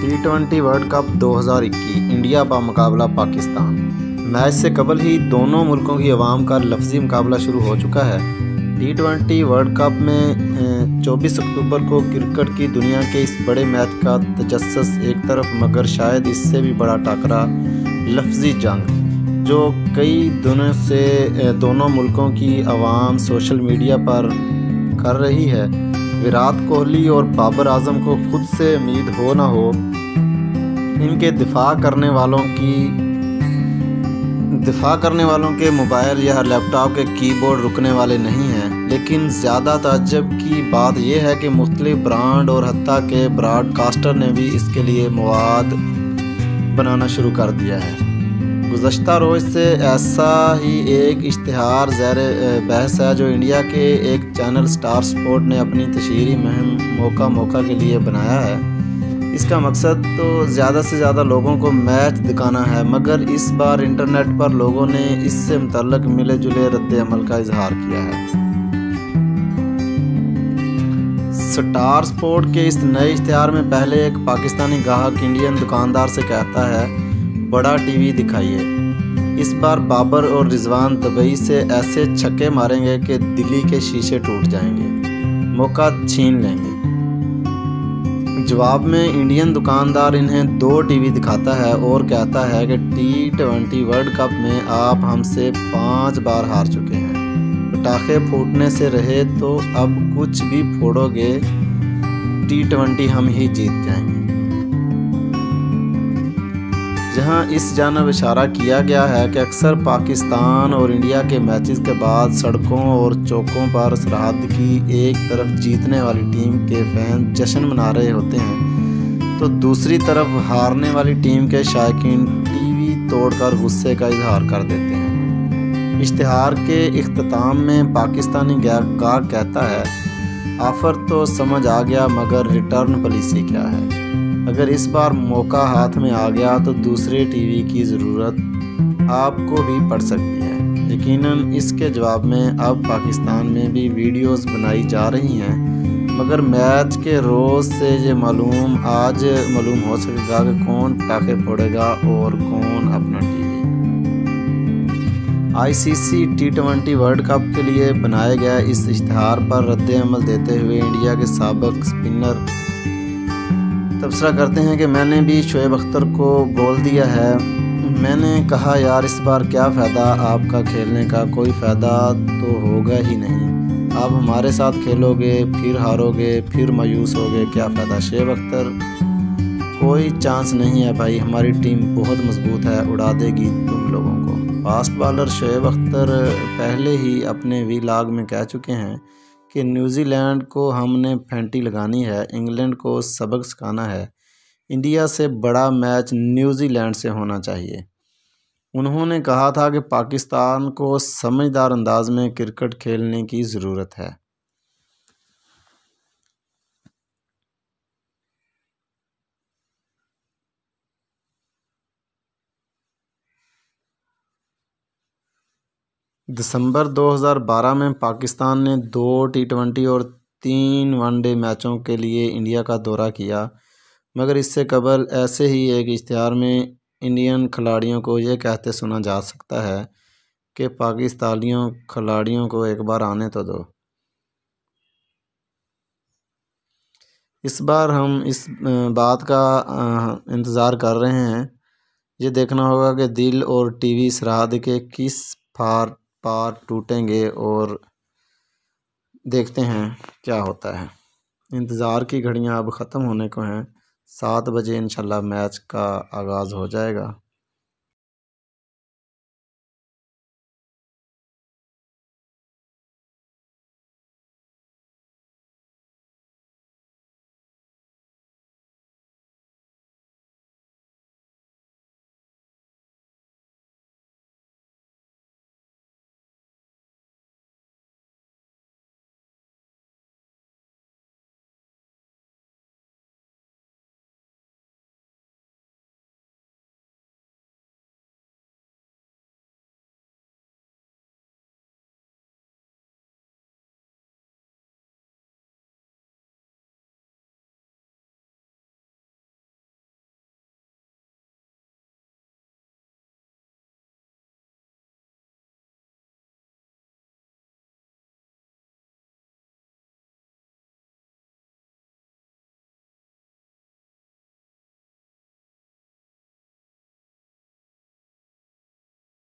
T20 world cup 2021 India का मुकाबला Pakistan. Match से कबल ही दोनों मुल्कों की अवाम का लफ्ज़ी मुकाबला शुरू हो चुका है। T20 वर्ल्ड कप में 24 अक्टूबर को क्रिकेट की दुनिया के इस बड़े मैच का तजस्सुस एक तरफ, मगर शायद इससे भी बड़ा टाकरा लफ्ज़ी जंग जो कई दिनों से दोनों मुल्कों की अवाम सोशल मीडिया पर कर रही है। विराट कोहली और बाबर आजम को खुद से उम्मीद हो ना हो, इनके दिफा करने वालों के मोबाइल या लैपटॉप के कीबोर्ड रुकने वाले नहीं हैं। लेकिन ज़्यादा ताज्जुब की बात यह है कि मुख्तलिफ ब्रांड और हत्ता के ब्रॉडकास्टर ने भी इसके लिए मवाद बनाना शुरू कर दिया है। गुज़श्ता रोज़ से ऐसा ही एक इश्तिहार ज़ेर बहस है जो इंडिया के एक चैनल स्टार स्पोर्ट ने अपनी तशहीरी मुहिम मौका के लिए बनाया है। इसका मकसद तो ज़्यादा से ज़्यादा लोगों को मैच दिखाना है, मगर इस बार इंटरनेट पर लोगों ने इससे मुतल्लिक़ मिले जुले रद्द अमल का इजहार किया है। स्टार स्पोर्ट के इस नए इश्तिहार में पहले एक पाकिस्तानी गाहक इंडियन दुकानदार से कहता है, बड़ा टीवी दिखाइए। इस बार बाबर और रिजवान दुबई से ऐसे छक्के मारेंगे कि दिल्ली के शीशे टूट जाएंगे, मौका छीन लेंगे। जवाब में इंडियन दुकानदार इन्हें 2 टीवी दिखाता है और कहता है कि T20 वर्ल्ड कप में आप हमसे 5 बार हार चुके हैं। पटाखे फूटने से रहे तो अब कुछ भी फोड़ोगे, T20 हम ही जीत जाएंगे। जहां इस जानब इशारा किया गया है कि अक्सर पाकिस्तान और इंडिया के मैचेस के बाद सड़कों और चौकों पर सरहद की एक तरफ जीतने वाली टीम के फैन जश्न मना रहे होते हैं, तो दूसरी तरफ हारने वाली टीम के शायकीन टीवी तोड़कर गुस्से का इजहार कर देते हैं। इश्तिहार के इख्तिताम में पाकिस्तानी गाहक कहता है, ऑफ़र तो समझ आ गया, मगर रिटर्न पॉलिसी क्या है? अगर इस बार मौका हाथ में आ गया तो दूसरे टीवी की ज़रूरत आपको भी पड़ सकती है। यकीनन इसके जवाब में अब पाकिस्तान में भी वीडियोस बनाई जा रही हैं, मगर मैच के रोज़ से ये आज मालूम हो सकेगा कि कौन पटाखे फोड़ेगा और कौन अपना TV. ICC T20 world cup के लिए बनाए गए इस इश्तिहार पर रद्द अमल देते हुए इंडिया के साबिक स्पिनर तबसरा करते हैं कि मैंने भी शोएब अख्तर को बोल दिया है। मैंने कहा, यार इस बार क्या फ़ायदा आपका खेलने का, कोई फ़ायदा तो होगा ही नहीं। आप हमारे साथ खेलोगे, फिर हारोगे, फिर मायूस होगे, क्या फ़ायदा? शोएब अख्तर, कोई चांस नहीं है भाई, हमारी टीम बहुत मजबूत है, उड़ा देगी तुम लोगों को। फास्ट बॉलर शोएब अख्तर पहले ही अपने व्लॉग में कह चुके हैं कि न्यूजीलैंड को हमने फेंटी लगानी है, इंग्लैंड को सबक सिखाना है, इंडिया से बड़ा मैच न्यूजीलैंड से होना चाहिए। उन्होंने कहा था कि पाकिस्तान को समझदार अंदाज में क्रिकेट खेलने की ज़रूरत है। दिसंबर 2012 में पाकिस्तान ने 2 T20 और 3 वनडे मैचों के लिए इंडिया का दौरा किया, मगर इससे कबल ऐसे ही एक इश्तिहार में इंडियन खिलाड़ियों को यह कहते सुना जा सकता है कि पाकिस्तानियों खिलाड़ियों को एक बार आने तो दो। इस बार हम इस बात का इंतज़ार कर रहे हैं। ये देखना होगा कि दिल और टीवी सरहद के किस पार टूटेंगे, और देखते हैं क्या होता है। इंतज़ार की घड़ियां अब ख़त्म होने को हैं। 7 बजे इंशाल्लाह मैच का आगाज़ हो जाएगा।